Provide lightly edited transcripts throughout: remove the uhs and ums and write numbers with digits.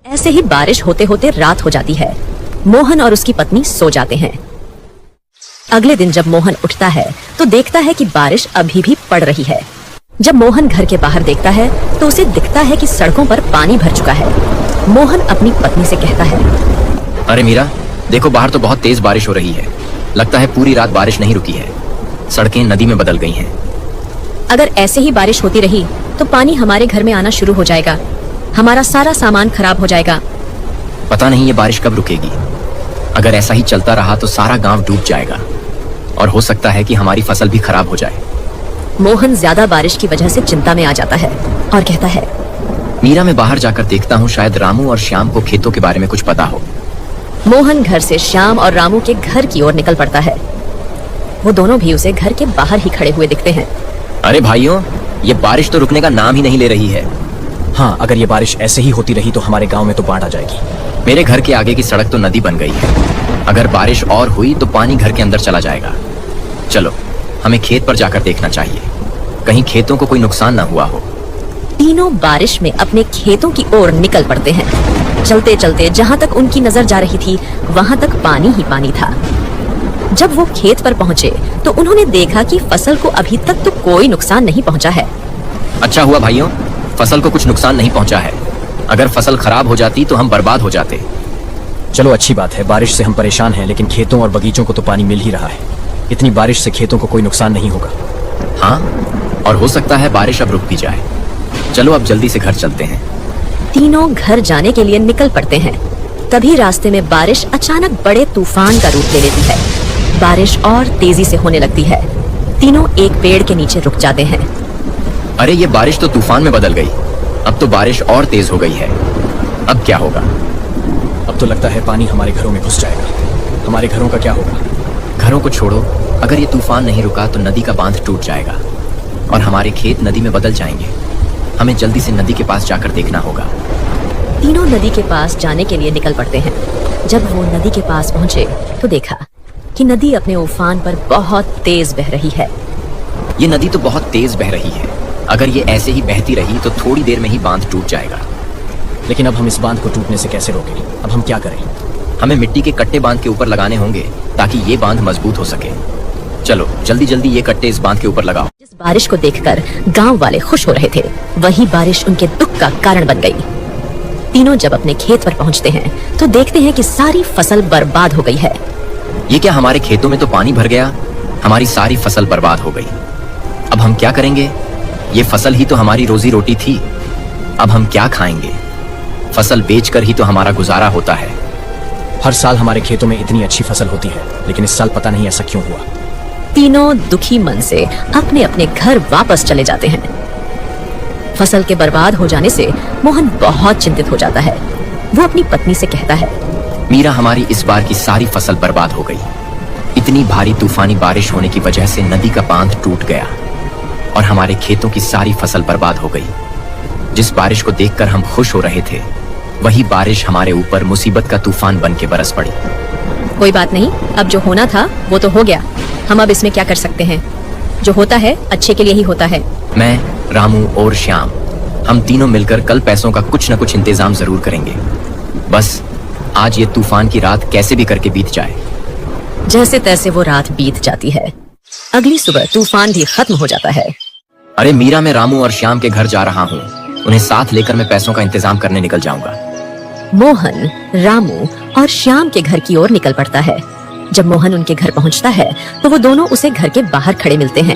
ऐसे ही बारिश होते होते रात हो जाती है। मोहन और उसकी पत्नी सो जाते हैं। अगले दिन जब मोहन उठता है तो देखता है कि बारिश अभी भी पड़ रही है। जब मोहन घर के बाहर देखता है तो उसे दिखता है कि सड़कों पर पानी भर चुका है। मोहन अपनी पत्नी से कहता है, अरे मीरा, देखो बाहर तो बहुत तेज बारिश हो रही है। लगता है पूरी रात बारिश नहीं रुकी है। सड़कें नदी में बदल गई हैं। अगर ऐसे ही बारिश होती रही तो पानी हमारे घर में आना शुरू हो जाएगा। हमारा सारा सामान खराब हो जाएगा। पता नहीं ये बारिश कब रुकेगी। अगर ऐसा ही चलता रहा तो सारा गांव डूब जाएगा और हो सकता है कि हमारी फसल भी खराब हो जाए। मोहन ज्यादा बारिश की वजह से चिंता में आ जाता है और कहता है, मीरा, मैं बाहर जाकर देखता हूँ, शायद रामू और श्याम को खेतों के बारे में कुछ पता हो। मोहन घर से श्याम और रामू के घर की ओर निकल पड़ता है। वो दोनों भी उसे घर के बाहर ही खड़े हुए दिखते हैं। अरे भाइयों, ये बारिश तो रुकने का नाम ही नहीं ले रही है। हाँ, अगर ये बारिश ऐसे ही होती रही तो हमारे गांव में तो बाढ़ आ जाएगी। मेरे घर के आगे की सड़क तो नदी बन गई है। अगर बारिश और हुई तो पानी घर के अंदर चला जाएगा। चलो, हमें खेत पर जाकर देखना चाहिए, कहीं खेतों को कोई नुकसान ना हुआ हो। तीनों बारिश में अपने खेतों की ओर निकल पड़ते हैं। चलते चलते जहाँ तक उनकी नजर जा रही थी वहाँ तक पानी ही पानी था। जब वो खेत पर पहुँचे तो उन्होंने देखा कि फसल को अभी तक तो कोई नुकसान नहीं पहुँचा है। अच्छा हुआ भाइयों, फसल को कुछ नुकसान नहीं पहुँचा है। अगर फसल खराब हो जाती तो हम बर्बाद हो जाते। चलो, अच्छी बात है। बारिश से हम परेशान हैं, लेकिन खेतों और बगीचों को तो पानी मिल ही रहा है। इतनी बारिश से खेतों को कोई नुकसान नहीं होगा। हाँ, और हो सकता है बारिश अब रुक भी जाए। चलो अब जल्दी से घर चलते हैं। तीनों घर जाने के लिए निकल पड़ते हैं। तभी रास्ते में बारिश अचानक बड़े तूफान का रूप ले लेती है। बारिश और तेजी से होने लगती है। तीनों एक पेड़ के नीचे रुक जाते हैं। अरे, ये बारिश तो तूफान में बदल गई। अब तो बारिश और तेज हो गई है। अब क्या होगा? अब तो लगता है पानी हमारे घरों में घुस जाएगा। हमारे घरों का क्या होगा? घरों को छोड़ो, अगर ये तूफान नहीं रुका तो नदी का बांध टूट जाएगा और हमारे खेत नदी में बदल जाएंगे। हमें जल्दी से नदी के पास जाकर देखना होगा। तीनों नदी के पास जाने के लिए निकल पड़ते हैं। जब वो नदी के पास पहुंचे तो देखा कि नदी अपने उफान पर बहुत तेज बह रही है। ये नदी तो बहुत तेज बह रही है। अगर ये ऐसे ही बहती रही तो थोड़ी देर में ही बांध टूट जाएगा। लेकिन अब हम इस बांध को टूटने से कैसे रोकें? अब हम क्या करें? हमें मिट्टी के कट्टे बांध के ऊपर लगाने होंगे ताकि ये बांध मजबूत हो सके। चलो जल्दी जल्दी ये कट्टे इस बांध के ऊपर लगाओ। जिस बारिश को देखकर गांव वाले खुश हो रहे थे, वही बारिश उनके दुख का कारण बन गई। तीनों जब अपने खेत पर पहुंचते हैं तो देखते हैं कि सारी फसल बर्बाद हो गई है। ये क्या, हमारे खेतों में तो पानी भर गया। हमारी सारी फसल बर्बाद हो गई। अब हम क्या करेंगे? ये फसल ही तो हमारी रोजी रोटी थी। अब हम क्या खाएंगे? फसल बेचकर ही तो हमारा गुजारा होता है। हर साल हमारे खेतों में इतनी अच्छी फसल होती है, लेकिन इस साल पता नहीं ऐसा क्यों हुआ। तीनों दुखी मन से अपने अपने घर वापस चले जाते हैं। फसल के बर्बाद हो जाने से मोहन बहुत चिंतित हो जाता है। वो अपनी पत्नी से कहता है, मीरा, हमारी इस बार की सारी फसल बर्बाद हो गई। इतनी भारी तूफानी बारिश होने की वजह से नदी का बांध टूट गया और हमारे खेतों की सारी फसल बर्बाद हो गई। जिस बारिश को देखकर हम खुश हो रहे थे, वही बारिश हमारे ऊपर मुसीबत का तूफान बन के बरस पड़ी। कोई बात नहीं, अब जो होना था वो तो हो गया। हम अब इसमें क्या कर सकते हैं? जो होता है अच्छे के लिए ही होता है। मैं, रामू और श्याम, हम तीनों मिलकर कल पैसों का कुछ न कुछ इंतजाम जरूर करेंगे। बस आज ये तूफान की रात कैसे भी करके बीत जाए। जैसे तैसे वो रात बीत जाती है। अगली सुबह तूफान भी खत्म हो जाता है। अरे मीरा, मैं रामू और श्याम के घर जा रहा हूँ। उन्हें साथ लेकर मैं पैसों का इंतजाम करने निकल जाऊंगा। मोहन, रामू और श्याम के घर की ओर निकल पड़ता है। जब मोहन उनके घर पहुंचता है तो वो दोनों उसे घर के बाहर खड़े मिलते हैं।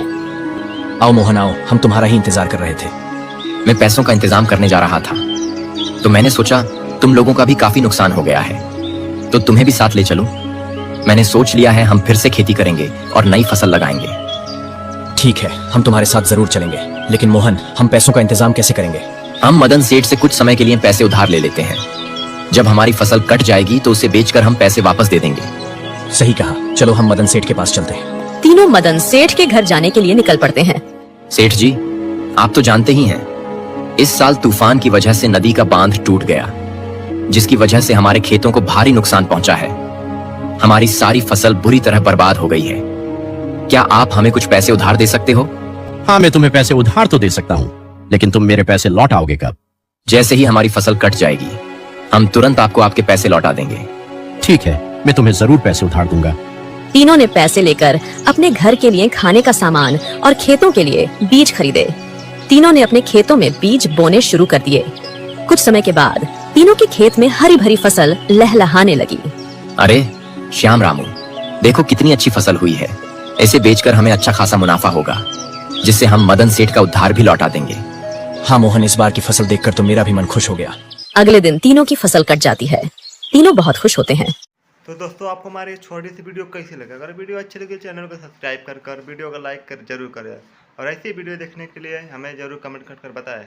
आओ मोहन, आओ, हम तुम्हारा ही इंतजार कर रहे थे। मैं पैसों का इंतजाम करने जा रहा था तो मैंने सोचा तुम लोगों का भी काफी नुकसान हो गया है, तो तुम्हें भी साथ ले चलूं। मैंने सोच लिया है हम फिर से खेती करेंगे और नई फसल लगाएंगे। ठीक है, हम तुम्हारे साथ जरूर चलेंगे, लेकिन मोहन, हम पैसों का इंतजाम कैसे करेंगे? हम मदन सेठ से कुछ समय के लिए पैसे उधार ले लेते हैं। जब हमारी फसल कट जाएगी तो उसे बेचकर हम पैसे वापस दे देंगे। सही कहा, चलो हम मदन सेठ के पास चलते हैं। तीनों मदन सेठ के घर जाने के लिए निकल पड़ते हैं। सेठ जी, आप तो जानते ही हैं, इस साल तूफान की वजह से नदी का बांध टूट गया, जिसकी वजह से हमारे खेतों को भारी नुकसान पहुंचा है। हमारी सारी फसल बुरी तरह बर्बाद हो गई है। क्या आप हमें कुछ पैसे उधार दे सकते हो? हाँ, मैं तुम्हें पैसे उधार तो दे सकता हूँ, लेकिन तुम मेरे पैसे लौटाओगे कब? जैसे ही हमारी फसल कट जाएगी हम तुरंत आपको आपके पैसे लौटा देंगे। ठीक है, मैं तुम्हें जरूर पैसे उधार दूंगा। तीनों ने पैसे लेकर अपने घर के लिए खाने का सामान और खेतों के लिए बीज खरीदे। तीनों ने अपने खेतों में बीज बोने शुरू कर दिए। कुछ समय के बाद तीनों के खेत में हरी भरी फसल लहलहाने लगी। अरे श्याम रामू, देखो कितनी अच्छी फसल हुई है। इसे बेचकर हमें अच्छा खासा मुनाफा होगा, जिससे हम मदन सेठ का उधार भी लौटा देंगे। हाँ मोहन, इस बार की फसल देखकर तो मेरा भी मन खुश हो गया। अगले दिन तीनों की फसल कट जाती है। तीनों बहुत खुश होते हैं। तो दोस्तों, आपको हमारी छोटी सी वीडियो कैसी लगी? अगर वीडियो अच्छी लगी चैनल को सब्सक्राइब कर वीडियो को लाइक कर जरूर करें, और ऐसी वीडियो देखने के लिए हमें जरूर कमेंट कर बताएं।